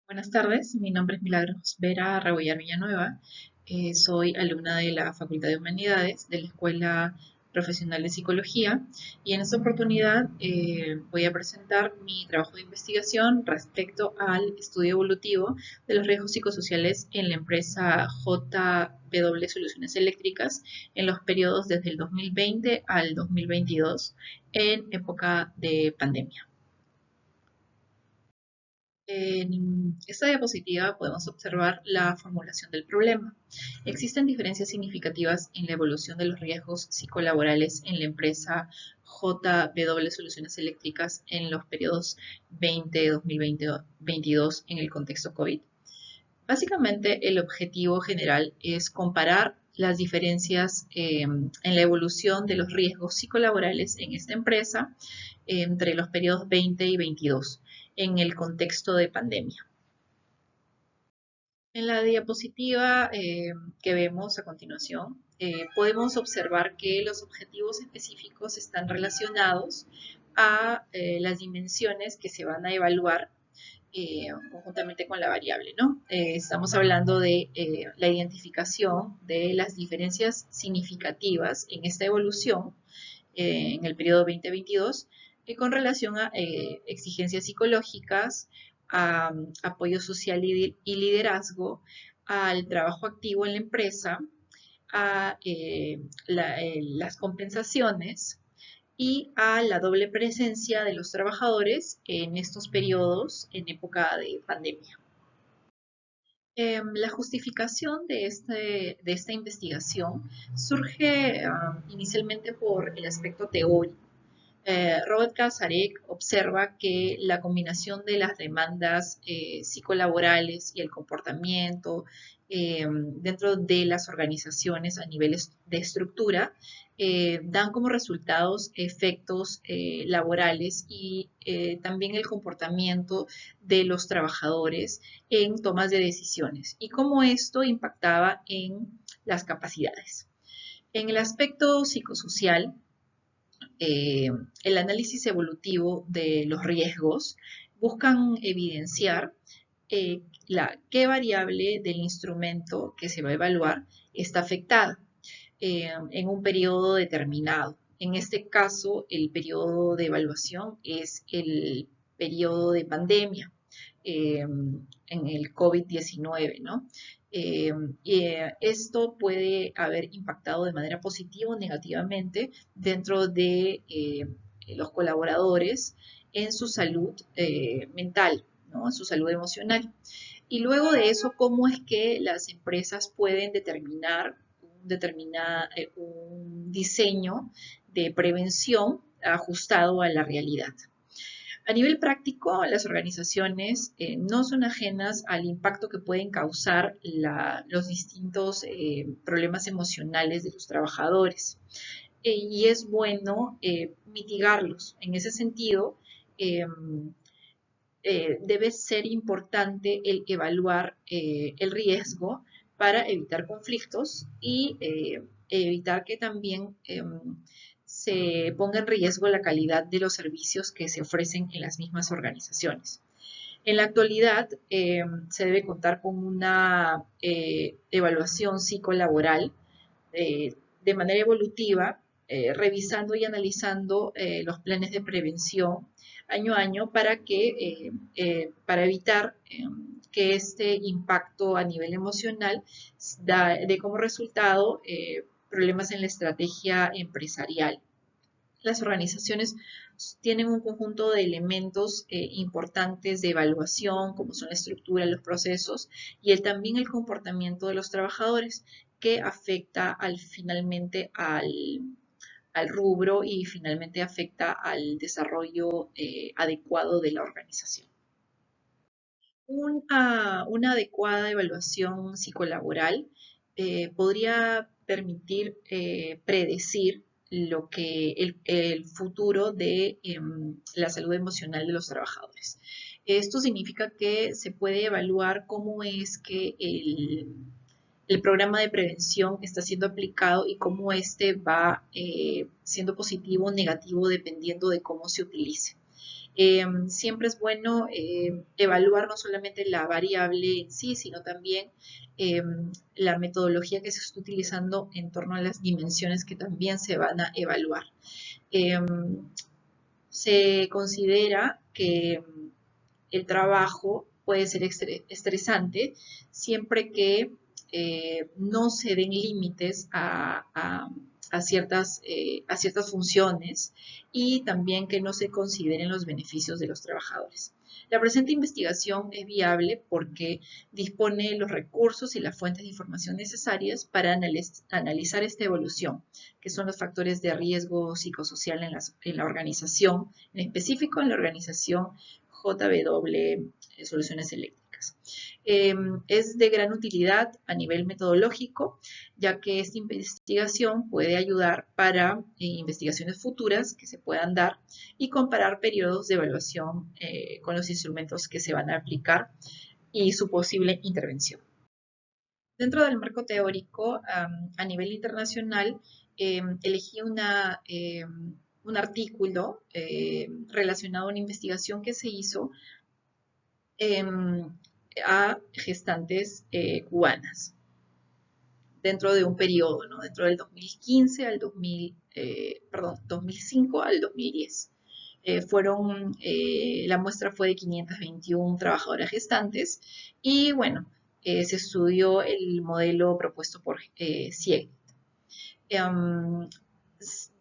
Buenas tardes, mi nombre es Milagros Vera Rebollar Villanueva. Soy alumna de la Facultad de Humanidades de la Escuela Profesional de Psicología y en esta oportunidad voy a presentar mi trabajo de investigación respecto al estudio evolutivo de los riesgos psicosociales en la empresa JW Soluciones Eléctricas en los periodos desde el 2020 al 2022 en época de pandemia. En esta diapositiva podemos observar la formulación del problema. Existen diferencias significativas en la evolución de los riesgos psicolaborales en la empresa JW Soluciones Eléctricas en los periodos 2020-2022 en el contexto COVID. Básicamente, el objetivo general es comparar las diferencias en la evolución de los riesgos psicolaborales en esta empresa entre los periodos 20 y 22 en el contexto de pandemia. En la diapositiva que vemos a continuación, podemos observar que los objetivos específicos están relacionados a las dimensiones que se van a evaluar conjuntamente con la variable, ¿no? Estamos hablando de la identificación de las diferencias significativas en esta evolución en el periodo 2022 con relación a exigencias psicológicas, a apoyo social y liderazgo, al trabajo activo en la empresa, a las compensaciones y a la doble presencia de los trabajadores en estos periodos en época de pandemia. La justificación de esta investigación surge inicialmente por el aspecto teórico. Robert Kazarek observa que la combinación de las demandas psicolaborales y el comportamiento dentro de las organizaciones a niveles de estructura dan como resultados efectos laborales y también el comportamiento de los trabajadores en tomas de decisiones y cómo esto impactaba en las capacidades. En el aspecto psicosocial, eh, el análisis evolutivo de los riesgos buscan evidenciar qué variable del instrumento que se va a evaluar está afectada en un periodo determinado. En este caso, el periodo de evaluación es el periodo de pandemia en el COVID-19, ¿no? Esto puede haber impactado de manera positiva o negativamente dentro de los colaboradores en su salud mental, ¿no? En su salud emocional. Y luego de eso, ¿cómo es que las empresas pueden determinar un diseño de prevención ajustado a la realidad? A nivel práctico, las organizaciones no son ajenas al impacto que pueden causar los distintos problemas emocionales de los trabajadores. Y es bueno mitigarlos. En ese sentido, eh, debe ser importante el evaluar el riesgo para evitar conflictos y evitar que también se ponga en riesgo la calidad de los servicios que se ofrecen en las mismas organizaciones. En la actualidad se debe contar con una evaluación psicolaboral de manera evolutiva, revisando y analizando los planes de prevención año a año para evitar que este impacto a nivel emocional dé como resultado problemas en la estrategia empresarial. Las organizaciones tienen un conjunto de elementos importantes de evaluación, como son la estructura, los procesos y también el comportamiento de los trabajadores, que afecta finalmente al rubro y finalmente afecta al desarrollo adecuado de la organización. Una adecuada evaluación psicolaboral podría permitir predecir lo que el futuro de la salud emocional de los trabajadores. Esto significa que se puede evaluar cómo es que el programa de prevención está siendo aplicado y cómo este va siendo positivo o negativo dependiendo de cómo se utilice. Siempre es bueno evaluar no solamente la variable en sí, sino también la metodología que se está utilizando en torno a las dimensiones que también se van a evaluar. Se considera que el trabajo puede ser estresante siempre que no se den límites a ciertas funciones y también que no se consideren los beneficios de los trabajadores. La presente investigación es viable porque dispone de los recursos y las fuentes de información necesarias para analizar esta evolución, que son los factores de riesgo psicosocial en la organización, en específico en la organización JW Soluciones Eléctricas. Es de gran utilidad a nivel metodológico, ya que esta investigación puede ayudar para investigaciones futuras que se puedan dar y comparar periodos de evaluación con los instrumentos que se van a aplicar y su posible intervención. Dentro del marco teórico, a nivel internacional, elegí un artículo relacionado a una investigación que se hizo a gestantes cubanas dentro de un periodo, ¿no? Dentro del 2015 al 2005 al 2010. La muestra fue de 521 trabajadoras gestantes y bueno, se estudió el modelo propuesto por CIEG.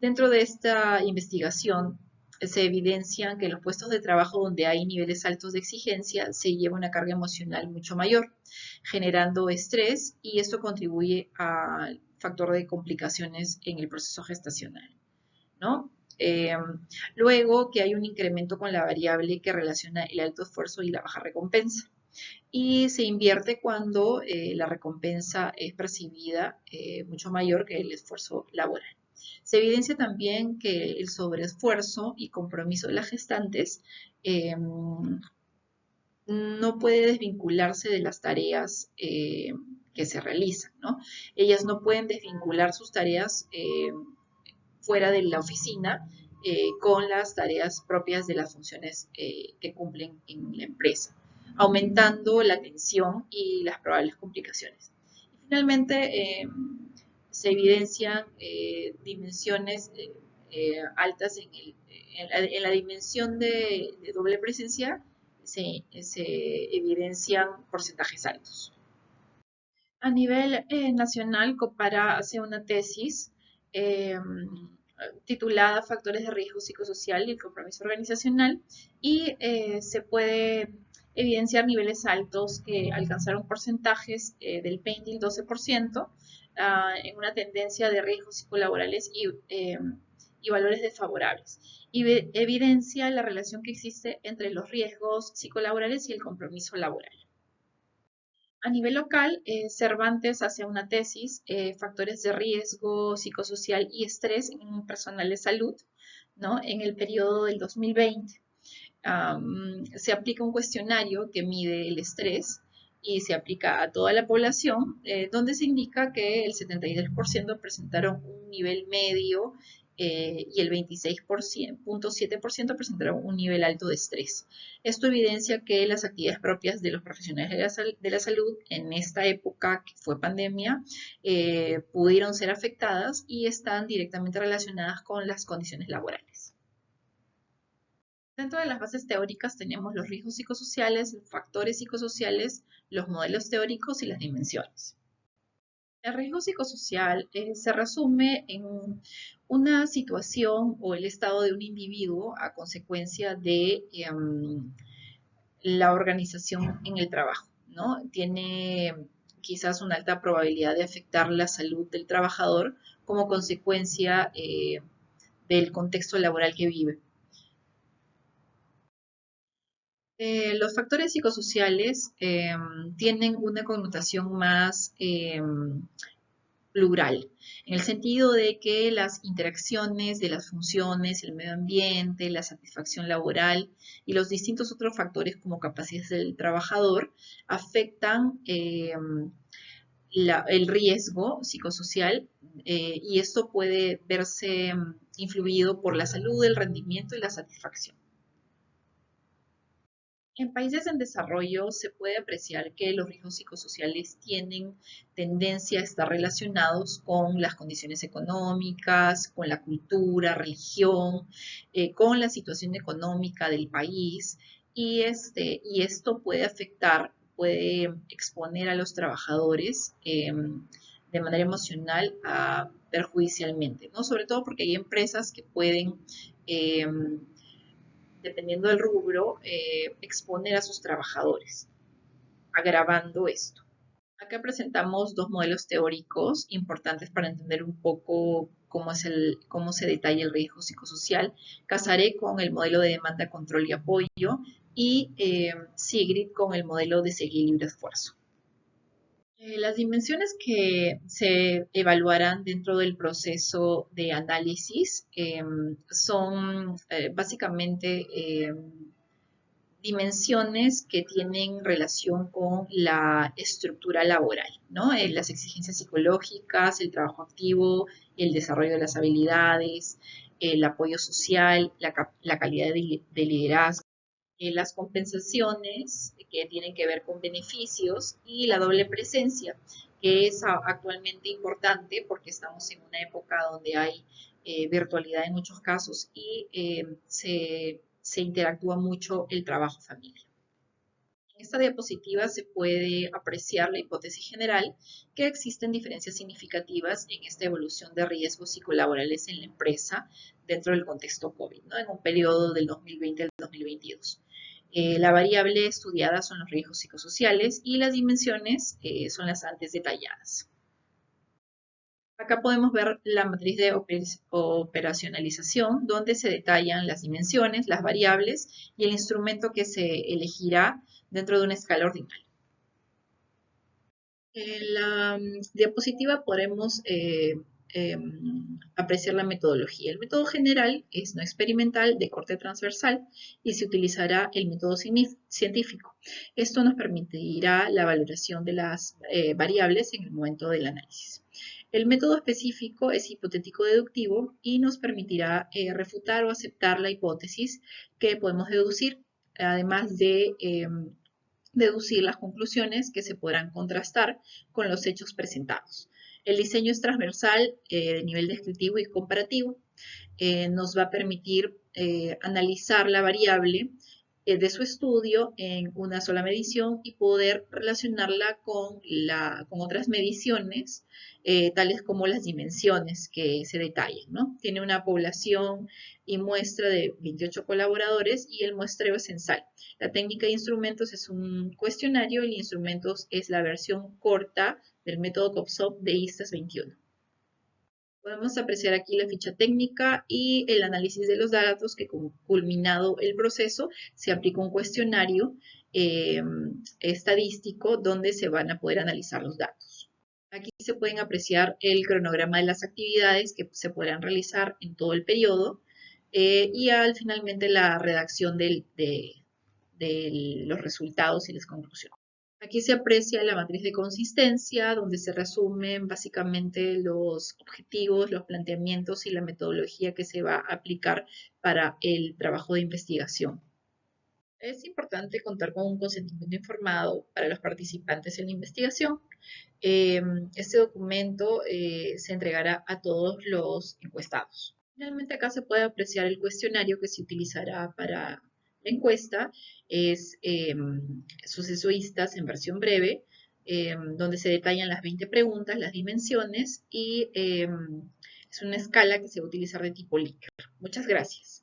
Dentro de esta investigación se evidencia que en los puestos de trabajo donde hay niveles altos de exigencia se lleva una carga emocional mucho mayor, generando estrés y esto contribuye al factor de complicaciones en el proceso gestacional, ¿no? Luego que hay un incremento con la variable que relaciona el alto esfuerzo y la baja recompensa. Y se invierte cuando la recompensa es percibida mucho mayor que el esfuerzo laboral. Se evidencia también que el sobreesfuerzo y compromiso de las gestantes no puede desvincularse de las tareas que se realizan, ¿no? Ellas no pueden desvincular sus tareas fuera de la oficina con las tareas propias de las funciones que cumplen en la empresa, aumentando la tensión y las probables complicaciones. Y finalmente, se evidencian dimensiones altas en la dimensión de doble presencia, se evidencian porcentajes altos. A nivel nacional, Copara hace una tesis titulada Factores de Riesgo Psicosocial y el Compromiso Organizacional y se puede evidenciar niveles altos que alcanzaron porcentajes del 20 y el 12% en una tendencia de riesgos psicolaborales y valores desfavorables. Y evidencia la relación que existe entre los riesgos psicolaborales y el compromiso laboral. A nivel local, Cervantes hace una tesis, factores de riesgo psicosocial y estrés en personal de salud, ¿no? En el periodo del 2020. Se aplica un cuestionario que mide el estrés y se aplica a toda la población, donde se indica que el 73% presentaron un nivel medio y el 26.7% presentaron un nivel alto de estrés. Esto evidencia que las actividades propias de los profesionales de la salud en esta época que fue pandemia pudieron ser afectadas y están directamente relacionadas con las condiciones laborales. Dentro de las bases teóricas tenemos los riesgos psicosociales, los factores psicosociales, los modelos teóricos y las dimensiones. El riesgo psicosocial se resume en una situación o el estado de un individuo a consecuencia de la organización en el trabajo, ¿no? Tiene quizás una alta probabilidad de afectar la salud del trabajador como consecuencia del contexto laboral que vive. Los factores psicosociales tienen una connotación más plural, en el sentido de que las interacciones de las funciones, el medio ambiente, la satisfacción laboral y los distintos otros factores como capacidades del trabajador afectan el riesgo psicosocial y esto puede verse influido por la salud, el rendimiento y la satisfacción. En países en desarrollo se puede apreciar que los riesgos psicosociales tienen tendencia a estar relacionados con las condiciones económicas, con la cultura, religión, con la situación económica del país y esto puede afectar, puede exponer a los trabajadores de manera emocional perjudicialmente, ¿no? Sobre todo porque hay empresas que pueden eh, dependiendo del rubro, exponer a sus trabajadores, agravando esto. Acá presentamos dos modelos teóricos importantes para entender un poco cómo se detalla el riesgo psicosocial. Casaré con el modelo de demanda, control y apoyo y Sigrid con el modelo de seguir libre esfuerzo. Las dimensiones que se evaluarán dentro del proceso de análisis son básicamente dimensiones que tienen relación con la estructura laboral, ¿no? Las exigencias psicológicas, el trabajo activo, el desarrollo de las habilidades, el apoyo social, la calidad de liderazgo, las compensaciones que tienen que ver con beneficios y la doble presencia, que es actualmente importante porque estamos en una época donde hay virtualidad en muchos casos y se interactúa mucho el trabajo-familia. En esta diapositiva se puede apreciar la hipótesis general que existen diferencias significativas en esta evolución de riesgos psicolaborales en la empresa dentro del contexto COVID, ¿no? En un periodo del 2020 al 2022. La variable estudiada son los riesgos psicosociales y las dimensiones son las antes detalladas. Acá podemos ver la matriz de operacionalización, donde se detallan las dimensiones, las variables y el instrumento que se elegirá dentro de una escala ordinal. En la diapositiva podremos apreciar la metodología. El método general es no experimental, de corte transversal, y se utilizará el método científico. Esto nos permitirá la valoración de las variables en el momento del análisis. El método específico es hipotético-deductivo y nos permitirá refutar o aceptar la hipótesis que podemos deducir, además de deducir las conclusiones que se podrán contrastar con los hechos presentados. El diseño es transversal de nivel descriptivo y comparativo. Nos va a permitir analizar la variable de su estudio en una sola medición y poder relacionarla con otras mediciones, tales como las dimensiones que se detallan, ¿no? Tiene una población y muestra de 28 colaboradores y el muestreo es censal. La técnica de instrumentos es un cuestionario y el instrumentos es la versión corta del método COPSOP de ISTAS 21. Podemos apreciar aquí la ficha técnica y el análisis de los datos que culminado el proceso se aplica un cuestionario estadístico donde se van a poder analizar los datos. Aquí se pueden apreciar el cronograma de las actividades que se podrán realizar en todo el periodo y finalmente la redacción de los resultados y las conclusiones. Aquí se aprecia la matriz de consistencia, donde se resumen básicamente los objetivos, los planteamientos y la metodología que se va a aplicar para el trabajo de investigación. Es importante contar con un consentimiento informado para los participantes en la investigación. Este documento se entregará a todos los encuestados. Finalmente acá se puede apreciar el cuestionario que se utilizará para la encuesta. Es sucesoístas en versión breve, donde se detallan las 20 preguntas, las dimensiones y es una escala que se va a utilizar de tipo Likert. Muchas gracias.